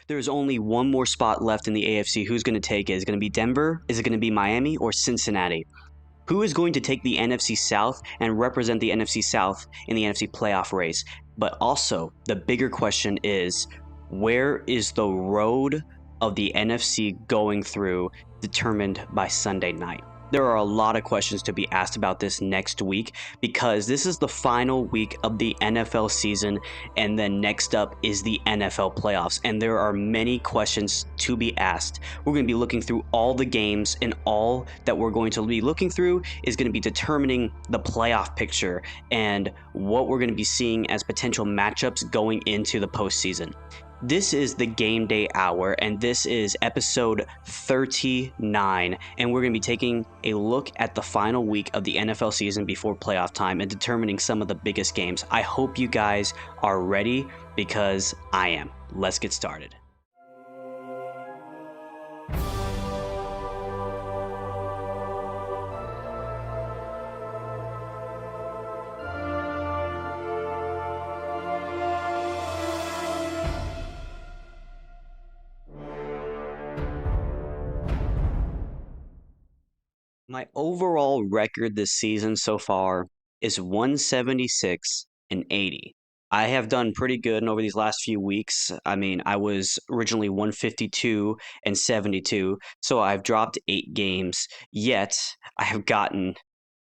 There's only one more spot left in the AFC. Who's going to take it? Is it going to be Denver? Is it going to be Miami or Cincinnati? Who is going to take the NFC South and represent the NFC South in the NFC playoff race? But also, the bigger question is, where is the road of the NFC going through determined by Sunday night? There are a lot of questions to be asked about this next week because this is the final week of the NFL season, and then next up is the NFL playoffs, and there are many questions to be asked. We're going to be looking through all the games, and all that we're going to be looking through is going to be determining the playoff picture and what we're going to be seeing as potential matchups going into the postseason. This is the Game Day Hour, and this is episode 39, and we're going to be taking a look at the final week of the NFL season before playoff time and determining some of the biggest games. I hope you guys are ready because I am. Let's get started. My overall record this season so far is 176-80. I have done pretty good over these last few weeks. I mean, I was originally 152-72, so I've dropped 8 games. Yet I've gotten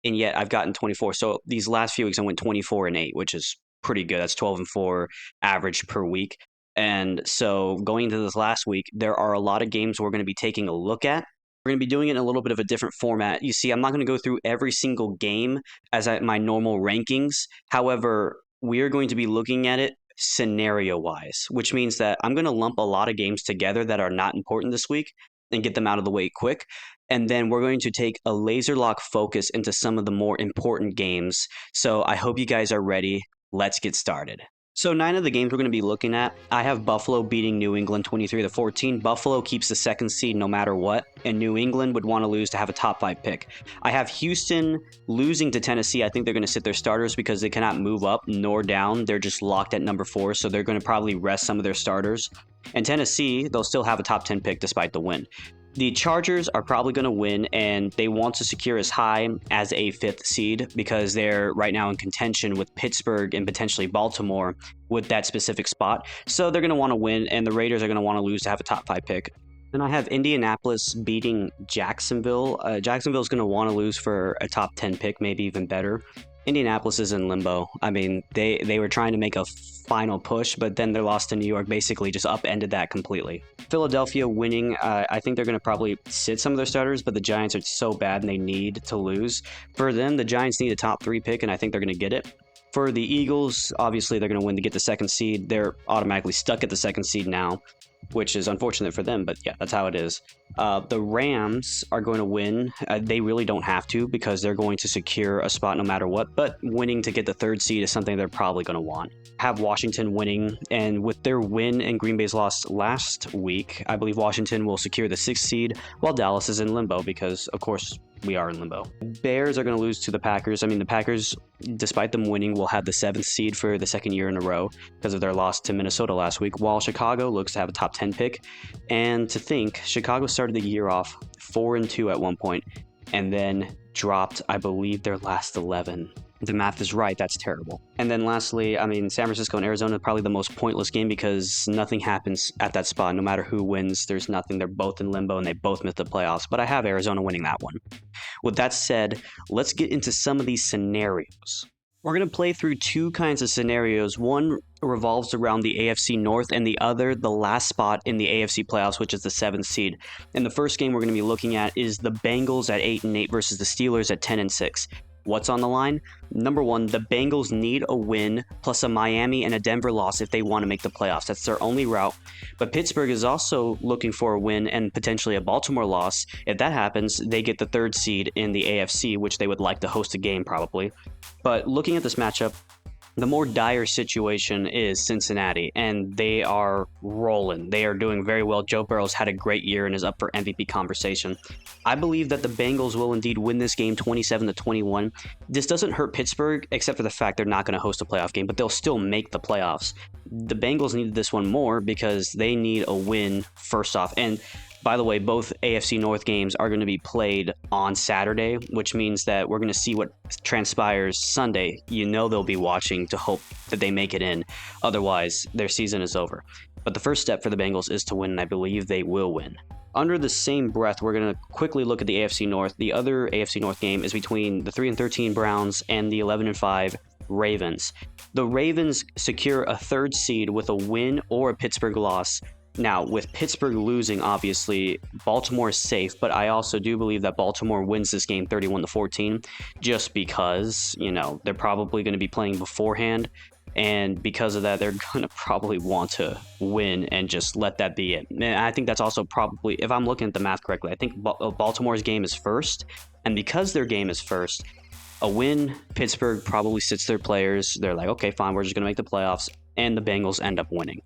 24. So these last few weeks I went 24-8, which is pretty good. That's 12-4 average per week. And so going into this last week, there are a lot of games we're going to be taking a look at. We're going to be doing it in a little bit of a different format. You see, I'm not going to go through every single game as my normal rankings. However, we are going to be looking at it scenario-wise, which means that I'm going to lump a lot of games together that are not important this week and get them out of the way quick. And then we're going to take a laser lock focus into some of the more important games. So I hope you guys are ready. Let's get started. So 9 of the games we're going to be looking at, I have Buffalo beating New England 23-14. Buffalo keeps the 2nd seed no matter what, and New England would want to lose to have a top 5 pick. I have Houston losing to Tennessee. I think they're going to sit their starters because they cannot move up nor down. They're just locked at number 4, so they're going to probably rest some of their starters. And Tennessee, they'll still have a top 10 pick despite the win. The Chargers are probably going to win, and they want to secure as high as a 5th seed because they're right now in contention with Pittsburgh and potentially Baltimore with that specific spot. So they're going to want to win, and the Raiders are going to want to lose to have a top 5 pick. Then I have Indianapolis beating Jacksonville. Jacksonville's going to want to lose for a top 10 pick, maybe even better. Indianapolis is in limbo. I mean, they were trying to make a final push, but then their loss to New York basically just upended that completely. Philadelphia winning, I think they're going to probably sit some of their starters, but the Giants are so bad and they need to lose. For them, the Giants need a top 3 pick, and I think they're going to get it. For the Eagles, obviously they're going to win to get the 2nd seed. They're automatically stuck at the 2nd seed now, which is unfortunate for them, but yeah, that's how it is. The Rams are going to win. They really don't have to because they're going to secure a spot no matter what, but winning to get the 3rd seed is something they're probably going to want. Have Washington winning, and with their win and Green Bay's loss last week, I believe Washington will secure the 6th seed while Dallas is in limbo because, of course, we are in limbo. Bears are going to lose to the Packers. I mean, the Packers, despite them winning, will have the 7th seed for the 2nd year in a row because of their loss to Minnesota last week, while Chicago looks to have a top 10 pick. And to think, Chicago started the year off 4-2 at one point and then dropped, I believe, their last 11. The math is right. That's terrible. And then lastly, I mean, San Francisco and Arizona are probably the most pointless game because nothing happens at that spot. No matter who wins, there's nothing. They're both in limbo and they both miss the playoffs. But I have Arizona winning that one. With that said, let's get into some of these scenarios. We're going to play through 2 kinds of scenarios. One revolves around the AFC North, and the other, the last spot in the AFC playoffs, which is the 7th seed. And the first game we're going to be looking at is the Bengals at 8-8 versus the Steelers at 10-6. What's on the line? Number 1, the Bengals need a win plus a Miami and a Denver loss if they want to make the playoffs. That's their only route. But Pittsburgh is also looking for a win and potentially a Baltimore loss. If that happens, they get the 3rd seed in the AFC, which they would like to host a game probably. But looking at this matchup, The more dire situation is Cincinnati, and they are rolling. They are doing very well. Joe Burrow's had a great year and is up for MVP conversation. I believe that the Bengals will indeed win this game 27-21. This doesn't hurt Pittsburgh, except for the fact they're not going to host a playoff game, but they'll still make the playoffs. The Bengals needed this one more because they need a win first off. And by the way, both AFC North games are going to be played on Saturday, which means that we're going to see what transpires Sunday. You know they'll be watching to hope that they make it in. Otherwise, their season is over. But the first step for the Bengals is to win, and I believe they will win. Under the same breath, we're going to quickly look at the AFC North. The other AFC North game is between the 3-13 Browns and the 11-5 Ravens. The Ravens secure a third seed with a win or a Pittsburgh loss. Now, with Pittsburgh losing, obviously, Baltimore is safe, but I also do believe that Baltimore wins this game 31-14, just because, they're probably going to be playing beforehand, and because of that, they're going to probably want to win and just let that be it. And I think that's also probably, if I'm looking at the math correctly, I think Baltimore's game is first, and because their game is first, a win, Pittsburgh probably sits their players. They're like, okay, fine, we're just going to make the playoffs, and the Bengals end up winning.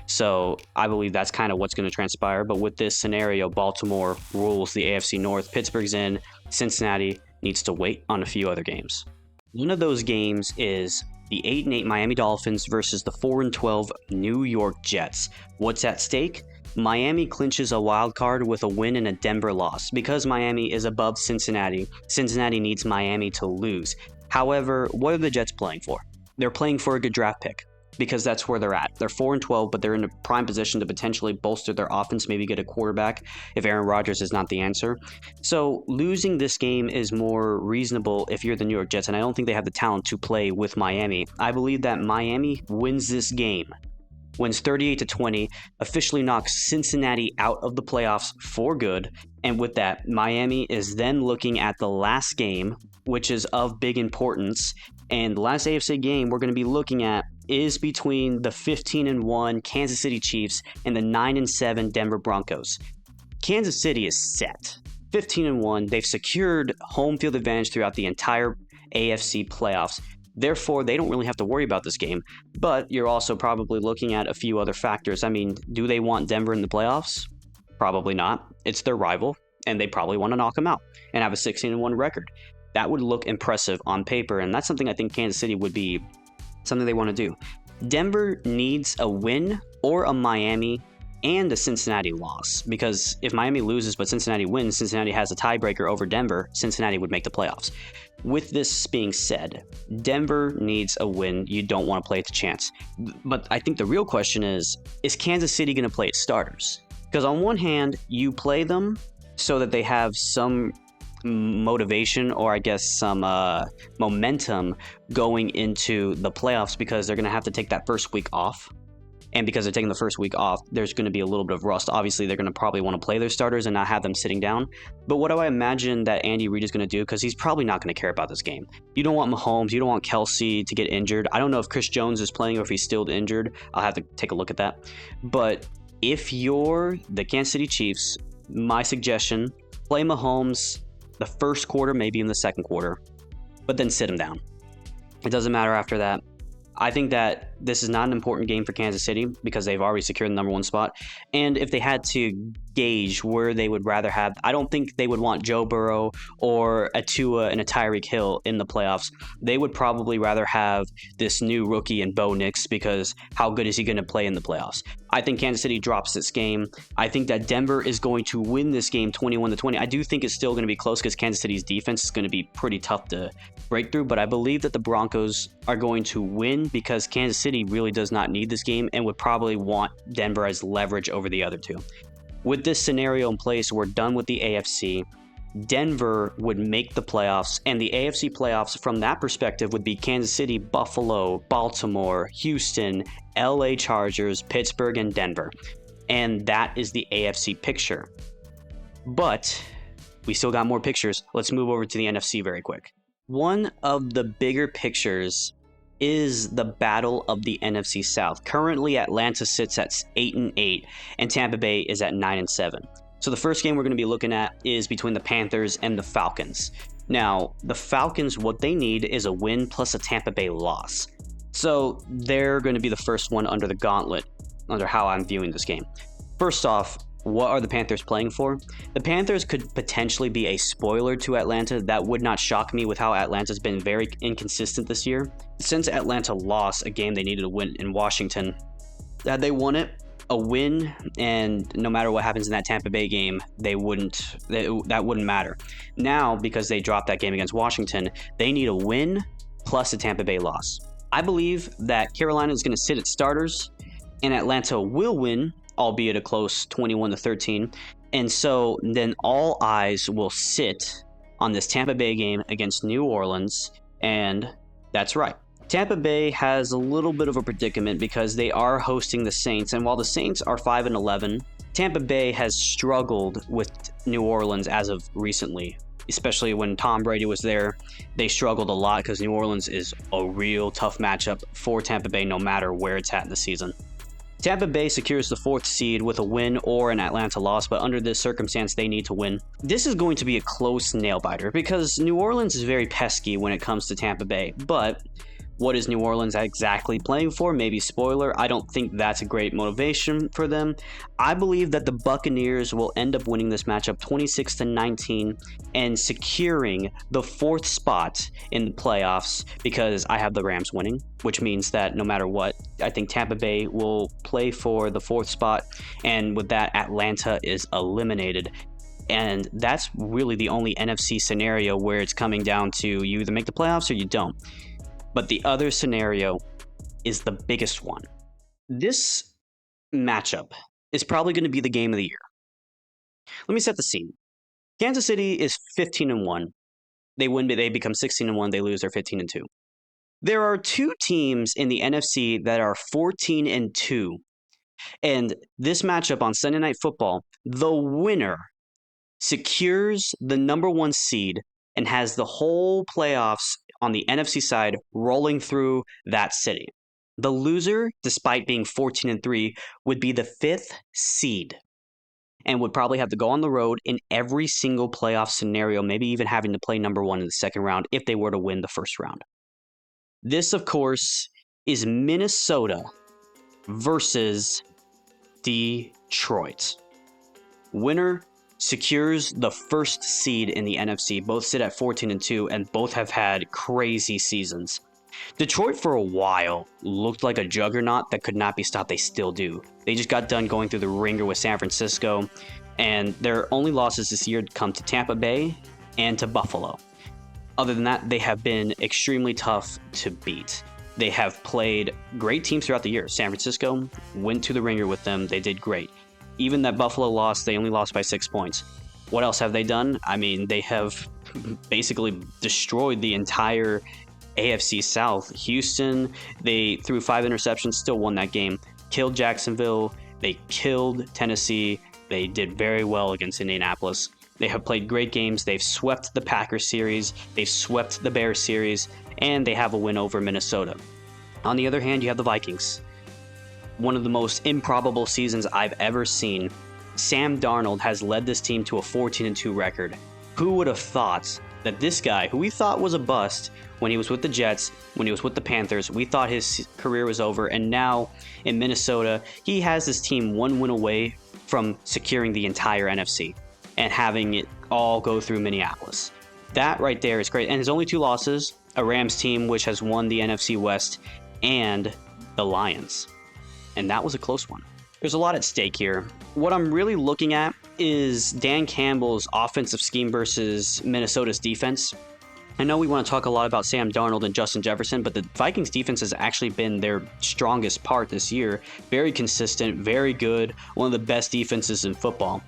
So I believe that's kind of what's going to transpire. But with this scenario, Baltimore rules the AFC North. Pittsburgh's in. Cincinnati needs to wait on a few other games. One of those games is the 8-8 Miami Dolphins versus the 4-12 New York Jets. What's at stake? Miami clinches a wild card with a win and a Denver loss. Because Miami is above Cincinnati, Cincinnati needs Miami to lose. However, what are the Jets playing for? They're playing for a good draft pick, because that's where they're at. They're 4-12, but they're in a prime position to potentially bolster their offense, maybe get a quarterback if Aaron Rodgers is not the answer. So losing this game is more reasonable if you're the New York Jets, and I don't think they have the talent to play with Miami. I believe that Miami wins this game, wins 38-20, officially knocks Cincinnati out of the playoffs for good, and with that, Miami is then looking at the last game, which is of big importance. And the last AFC game we're going to be looking at is between the 15-1 Kansas City Chiefs and the 9-7 Denver Broncos. Kansas City is set. 15-1, they've secured home field advantage throughout the entire AFC playoffs. Therefore, they don't really have to worry about this game. But you're also probably looking at a few other factors. I mean, do they want Denver in the playoffs? Probably not. It's their rival, and they probably want to knock them out and have a 16-1 record. That would look impressive on paper, and that's something I think Kansas City would be something they want to do. Denver needs a win or a Miami and a Cincinnati loss, because if Miami loses but Cincinnati wins, Cincinnati has a tiebreaker over Denver, Cincinnati would make the playoffs. With this being said, Denver needs a win. You don't want to play it to chance. But I think the real question is Kansas City going to play its starters? Because on one hand, you play them so that they have some motivation, or I guess some momentum going into the playoffs, because they're going to have to take that first week off. And because they're taking the first week off, there's going to be a little bit of rust. Obviously, they're going to probably want to play their starters and not have them sitting down. But what do I imagine that Andy Reid is going to do? Because he's probably not going to care about this game. You don't want Mahomes. You don't want Kelsey to get injured. I don't know if Chris Jones is playing or if he's still injured. I'll have to take a look at that. But if you're the Kansas City Chiefs, my suggestion, play Mahomes the first quarter, maybe in the second quarter, but then sit him down. It doesn't matter after that. I think that this is not an important game for Kansas City because they've already secured the number one spot. And if they had to gauge where they would rather have, I don't think they would want Joe Burrow or a Tua and a Tyreek Hill in the playoffs. They would probably rather have this new rookie in Bo Nix, because how good is he going to play in the playoffs? I think Kansas City drops this game. I think that Denver is going to win this game 21-20. I do think it's still going to be close because Kansas City's defense is going to be pretty tough to break through, but I believe that the Broncos are going to win because Kansas City really does not need this game and would probably want Denver as leverage over the other two. With this scenario in place, we're done with the AFC. Denver would make the playoffs, and the AFC playoffs from that perspective would be Kansas City, Buffalo, Baltimore, Houston, LA Chargers, Pittsburgh, and Denver. And that is the AFC picture. But we still got more pictures. Let's move over to the NFC very quick. One of the bigger pictures is the battle of the NFC South. Currently, Atlanta sits at 8-8, and Tampa Bay is at 9-7. So the first game we're going to be looking at is between the Panthers and the Falcons. Now, the Falcons, what they need is a win plus a Tampa Bay loss. So they're going to be the first one under the gauntlet, under how I'm viewing this game. First off, what are the Panthers playing for? The Panthers could potentially be a spoiler to Atlanta. That would not shock me with how Atlanta's been very inconsistent this year. Since Atlanta lost a game they needed to win in Washington, had they won it, a win, and no matter what happens in that Tampa Bay game, that wouldn't matter. Now, because they dropped that game against Washington, they need a win plus a Tampa Bay loss. I believe that Carolina is going to sit at starters, and Atlanta will win, albeit a close 21-13. And so then all eyes will sit on this Tampa Bay game against New Orleans, and that's right. Tampa Bay has a little bit of a predicament because they are hosting the Saints, and while the Saints are 5-11, Tampa Bay has struggled with New Orleans as of recently. Especially when Tom Brady was there, they struggled a lot because New Orleans is a real tough matchup for Tampa Bay no matter where it's at in the season. Tampa Bay secures the 4th seed with a win or an Atlanta loss, but under this circumstance, they need to win. This is going to be a close nail-biter because New Orleans is very pesky when it comes to Tampa Bay, but what is New Orleans exactly playing for? Maybe spoiler. I don't think that's a great motivation for them. I believe that the Buccaneers will end up winning this matchup 26-19 and securing the 4th spot in the playoffs because I have the Rams winning, which means that no matter what, I think Tampa Bay will play for the 4th spot, and with that, Atlanta is eliminated. And that's really the only NFC scenario where it's coming down to you either make the playoffs or you don't. But the other scenario is the biggest one. This matchup is probably going to be the game of the year. Let me set the scene. Kansas City is 15-1. They win, they become 16-1. They lose, they're 15-2. There are 2 teams in the NFC that are 14-2. And this matchup on Sunday Night Football, the winner secures the number 1 seed and has the whole playoffs on the NFC side rolling through that city. The loser, despite being 14-3, would be the 5th seed and would probably have to go on the road in every single playoff scenario, maybe even having to play number 1 in the second round if they were to win the first round. This, of course, is Minnesota versus Detroit. Winner secures the 1st seed in the NFC. Both sit at 14-2 and both have had crazy seasons. Detroit for a while looked like a juggernaut that could not be stopped. They still do. They just got done going through the ringer with San Francisco, and their only losses this year come to Tampa Bay and to Buffalo. Other than that, they have been extremely tough to beat. They have played great teams throughout the year. San Francisco went to the ringer with them. They did great. Even that Buffalo loss, they only lost by 6 points. What else have they done? I mean, they have basically destroyed the entire AFC South. Houston, they threw 5 interceptions, still won that game. Killed Jacksonville. They killed Tennessee. They did very well against Indianapolis. They have played great games. They've swept the Packers series. They've swept the Bears series. And they have a win over Minnesota. On the other hand, you have the Vikings. One of the most improbable seasons I've ever seen. Sam Darnold has led this team to a 14-2 record. Who would have thought that this guy, who we thought was a bust when he was with the Jets, when he was with the Panthers, we thought his career was over, and now in Minnesota, he has this team 1 win away from securing the entire NFC and having it all go through Minneapolis. That right there is great. And his only 2 losses, a Rams team which has won the NFC West, and the Lions. And that was a close one. There's a lot at stake here. What I'm really looking at is Dan Campbell's offensive scheme versus Minnesota's defense. I know we want to talk a lot about Sam Darnold and Justin Jefferson, but the Vikings defense has actually been their strongest part this year. Very consistent, very good, one of the best defenses in football.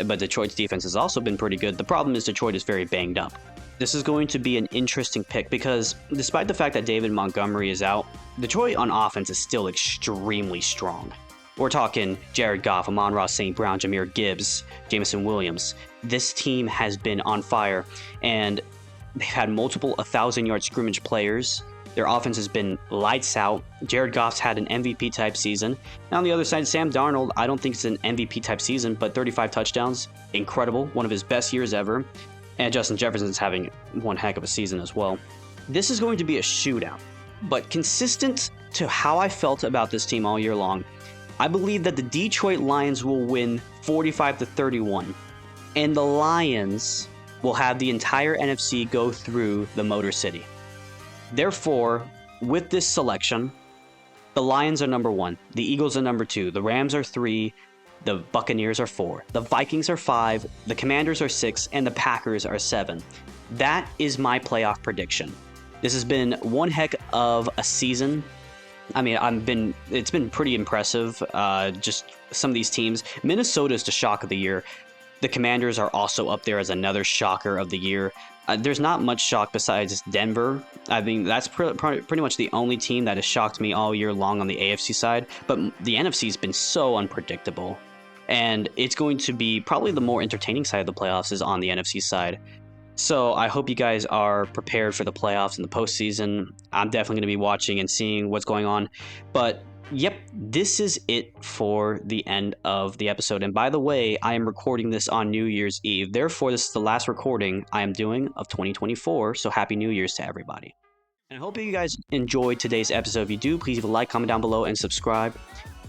But Detroit's defense has also been pretty good. The problem is Detroit is very banged up. This is going to be an interesting pick because despite the fact that David Montgomery is out, Detroit on offense is still extremely strong. We're talking Jared Goff, Amon-Ra St. Brown, Jahmyr Gibbs, Jameson Williams. This team has been on fire, and they've had multiple 1,000-yard scrimmage players. Their offense has been lights out. Jared Goff's had an MVP-type season. Now on the other side, Sam Darnold, I don't think it's an MVP-type season, but 35 touchdowns, incredible, one of his best years ever. And Justin Jefferson's having one heck of a season as well. This is going to be a shootout. But consistent to how I felt about this team all year long, I believe that the Detroit Lions will win 45-31, and the Lions will have the entire NFC go through the Motor City. Therefore, with this selection, the Lions are number 1, the Eagles are number 2, the Rams are 3, the Buccaneers are 4, the Vikings are 5, the Commanders are 6, and the Packers are 7. That is my playoff prediction. This has been one heck of a season. I mean, it's been pretty impressive. Just some of these teams. Minnesota's the shock of the year. The Commanders are also up there as another shocker of the year. There's not much shock besides Denver. I mean, that's pretty much the only team that has shocked me all year long on the AFC side. But the NFC has been so unpredictable. And it's going to be probably the more entertaining side of the playoffs is on the NFC side. So I hope you guys are prepared for the playoffs and the postseason. I'm definitely going to be watching and seeing what's going on. But yep, this is it for the end of the episode. And by the way, I am recording this on New Year's Eve. Therefore, this is the last recording I am doing of 2024. So happy New Year's to everybody. And I hope you guys enjoyed today's episode. If you do, please leave a like, comment down below, and subscribe.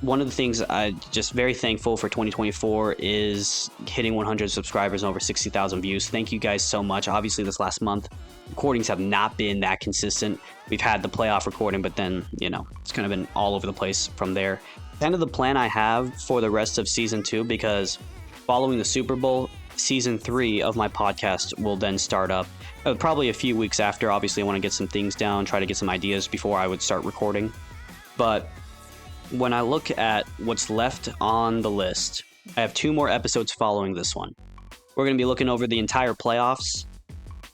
One of the things I'm just very thankful for 2024 is hitting 100 subscribers and over 60,000 views. Thank you guys so much. Obviously, this last month, recordings have not been that consistent. We've had the playoff recording, but then, it's kind of been all over the place from there. Kind of the plan I have for the rest of Season 2, because following the Super Bowl, Season 3 of my podcast will then start up. Probably a few weeks after. Obviously, I want to get some things down, try to get some ideas before I would start recording. But when I look at what's left on the list, I have 2 more episodes following this one. We're going to be looking over the entire playoffs,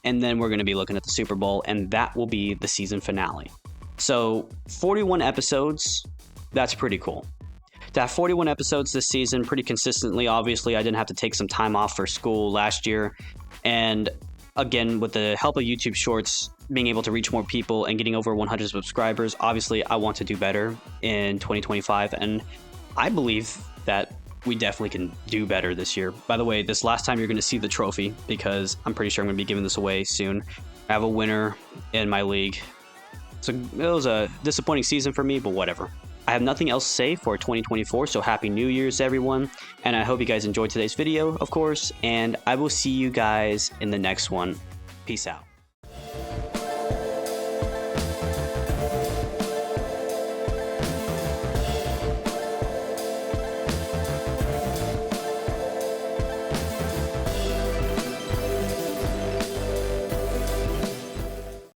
and then we're going to be looking at the Super Bowl, and that will be the season finale. So 41 episodes, that's pretty cool. To have 41 episodes this season pretty consistently, obviously I didn't have to take some time off for school last year, and again, with the help of YouTube Shorts, being able to reach more people and getting over 100 subscribers, obviously I want to do better in 2025, and I believe that we definitely can do better this year. By the way, this last time you're going to see the trophy, because I'm pretty sure I'm going to be giving this away soon. I have a winner in my league. So it was a disappointing season for me, but whatever. I have nothing else to say for 2024, so Happy New Year's, everyone. And I hope you guys enjoyed today's video, of course, and I will see you guys in the next one. Peace out.